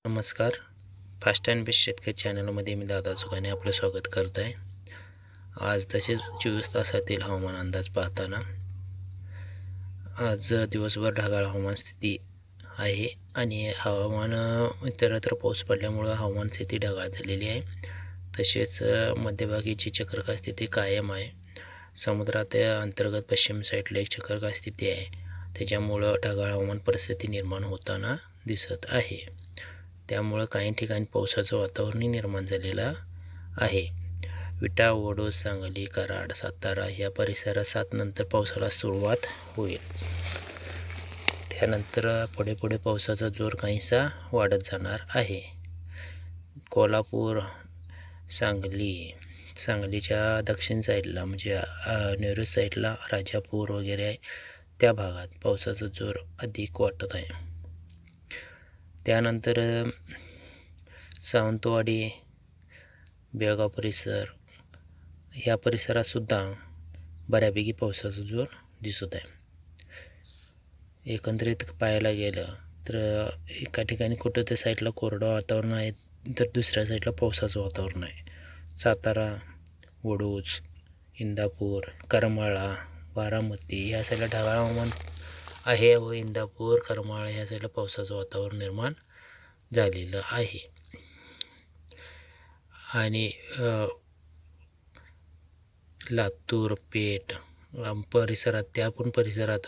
नमस्कार. Fast and best शेतकरी चॅनलमध्ये मी दादा सुगाने आपलं स्वागत करत आहे. आज तसेच 24 तासातील हवामान अंदाज पाहताना आज दिवसभर ढगाळ हवामान स्थिती आहे आणि हवामान इतरत्र पाऊस पडल्यामुळं हवामान स्थिती ढगाळ झालेली आहे. तसेच मध्यभागीची चक्राकार स्थिती कायम आहे. समुद्रात अंतर्गत पश्चिम साईडला एक चक्राकार स्थिती आहे, त्याच्यामुळं ढगाळ हवामान परिस्थिती निर्माण होताना दिसत आहे. त्यामुळं काही ठिकाणी पावसाचं वातावरणही निर्माण झालेलं आहे. विटा, वडोद, सांगली, कराड, सातारा या परिसरात 7 नंतर पावसाला सुरुवात होईल. त्यानंतर पुढे पावसाचा जोर काहीसा वाढत जाणार आहे. कोल्हापूर, सांगलीच्या दक्षिण साईडला म्हणजे नेरूळ साईडला राजापूर वगैरे आहे, त्या भागात पावसाचा जोर अधिक वाटत आहे. त्यानंतर सावंतवाडी, बेळगाव परिसर ह्या परिसरात सुद्धा बऱ्यापैकी पावसाचा जोर दिसत आहे. एकंदरीत पाहायला गेलं तर एका ठिकाणी कुठं त्या साईडला कोरडं वातावरण आहे, तर दुसऱ्या साईडला पावसाचं वातावरण आहे. सातारा, वडोद, इंदापूर, करमाळा, बारामती या साईडला ढगाळ हवामान आहे व इंदापूर, करमाळा या साईडला पावसाचं वातावरण निर्माण झालेलं आहे. आणि लातूर, पेठ परिसरात परिसरात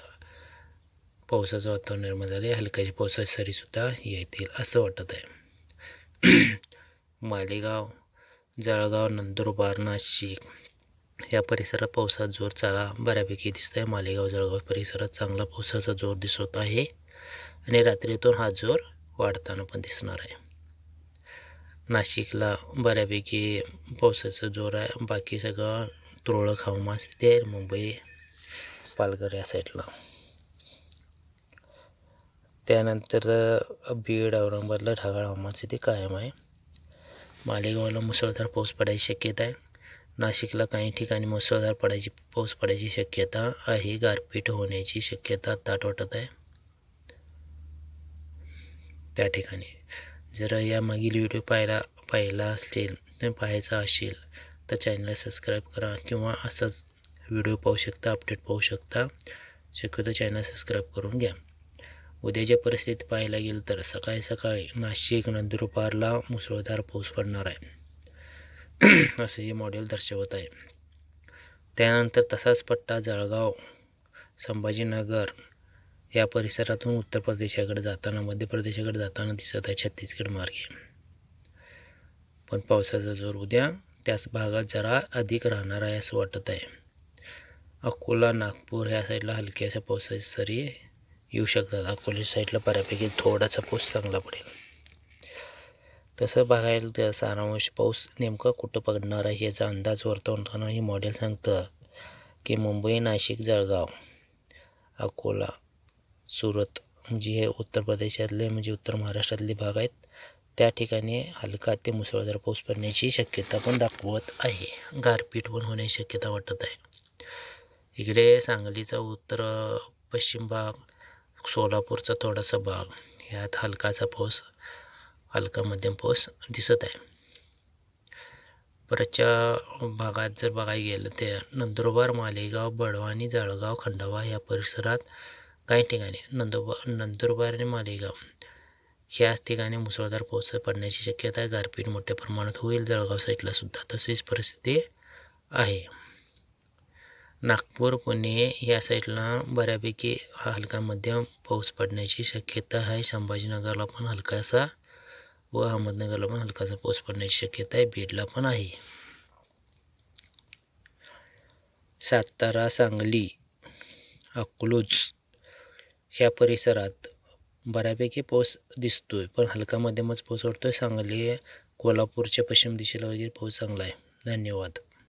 पावसाचं वातावरण निर्माण झाले. हलक्याची पावसाची सरीसुद्धा येतील असं वाटत आहे. मालेगाव, जळगाव, नंदुरबार, नाशिक या परिसरात पावसाचा जोर चाला बऱ्यापैकी दिसत आहे. मालेगाव, जळगाव परिसरात चांगला पावसाचा जोर दिसत आहे आणि रात्रीतून हा जोर वाढताना पण दिसणार आहे. नाशिकला बऱ्यापैकी पावसाचा जोर आहे. बाकी सगळं तुरळक हवामान स्थिती आहे. मुंबई, पालघर या साईडला. त्यानंतर बीड, औरंगाबादला ढगाळ हवामान स्थिती कायम आहे. मालेगावला मुसळधार पाऊस पडायची शक्यता आहे. नाशिकला काही ठिकाणी मुसळधार पाऊस पडायची शक्यता आहे. गारपीट होण्याची शक्यता दाट वाटत आहे त्या ठिकाणी. जर या मागील व्हिडिओ पाहायचा असेल तर चॅनलला सबस्क्राईब करा किंवा असाच व्हिडिओ पाहू शकता, अपडेट पाहू शकता. शक्यतो चॅनल सबस्क्राईब करून घ्या. उद्याच्या परिस्थिती पाहायला गेलं तर सकाळी नाशिक, नंदुरबारला मुसळधार पाऊस पडणार आहे असं हे मॉडेल दर्शवत आहे. त्यानंतर तसाच पट्टा जळगाव, संभाजीनगर या परिसरातून उत्तर प्रदेशाकडे जाताना, मध्य प्रदेशाकडे जाताना दिसत आहे छत्तीसगड मार्गे. पण पावसाचा जोर उद्या त्याच भागात जरा अधिक राहणार आहे असं वाटत आहे. अकोला, नागपूर ह्या साईडला हलक्याशा पावसाची सरी येऊ शकतात. अकोला साईडला बऱ्यापैकी थोडासा पाऊस चांगला पडेल. तसं बघायला तर सारांश पाऊस नेमका कुठं पडणार आहे याचा अंदाज वर्तवताना हे मॉडेल सांगतं की मुंबई, नाशिक, जळगाव, अकोला, सुरत म्हणजे हे उत्तर प्रदेशातले म्हणजे उत्तर महाराष्ट्रातले भाग आहेत, त्या ठिकाणी हलका ते मुसळधार पाऊस पडण्याची शक्यता पण दाखवत आहे. गारपीट पण होण्याची शक्यता वाटत आहे. इकडे सांगलीचा उत्तर पश्चिम भाग, सोलापूरचा थोडासा भाग ह्यात हलका मध्यम पाऊस दिसत आहे. परतच्या भागात जर बघायला गेलं तर नंदुरबार, मालेगाव, बडवानी, जळगाव, खंडवा या परिसरात काही ठिकाणी नंदुरबार आणि मालेगाव ह्याच ठिकाणी मुसळधार पाऊस पडण्याची शक्यता आहे. गारपीट मोठ्या प्रमाणात होईल. जळगाव साईडला सुद्धा तशीच परिस्थिती आहे. नागपूर, पुणे या साईडला बऱ्यापैकी हलका मध्यम पाऊस पडण्याची शक्यता आहे. संभाजीनगरला पण हलकासा व अहमदनगरला पण हलकासा पाऊस पडण्याची शक्यता आहे. बीडला पण आहे. सातारा, सांगली, अकलूज ह्या परिसरात बऱ्यापैकी पाऊस दिसतोय, पण हलका मध्यमच पाऊस पडतोय. सांगली, कोल्हापूरच्या पश्चिम दिशेला वगैरे पाऊस चांगला आहे. धन्यवाद.